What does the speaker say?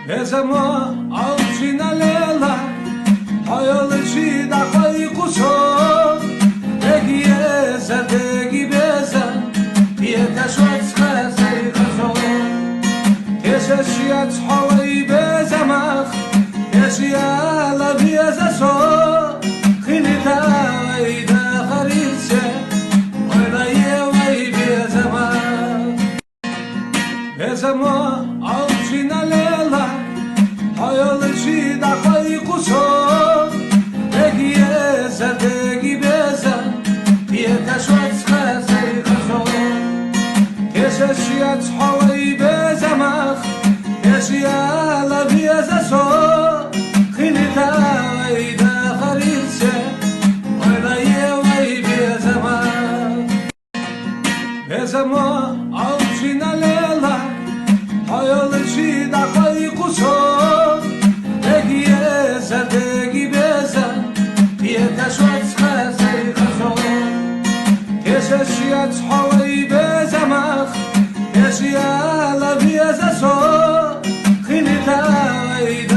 Ezemo alcina lela hayalci da kaykuso Egieza degi beza Pieta şots khazay khazo Eşeşiyat haway beza mach Eşiyala beza so Khilita ida kharilse Oylaye way beza mach Ezemo alcina lela hayalci da kaykuso Egieza degi beza Pieta şots khazay khazo Eşeşiyat haway beza mach Eşiyala beza so Khilita ida kharilse Oylaye way beza mach Ezemo alcina lela hayalci da kaykuso Egieza degi beza Pieta şots khazay khazo Eşeşiyat haway beza mach Eşiyala beza so Khilita ida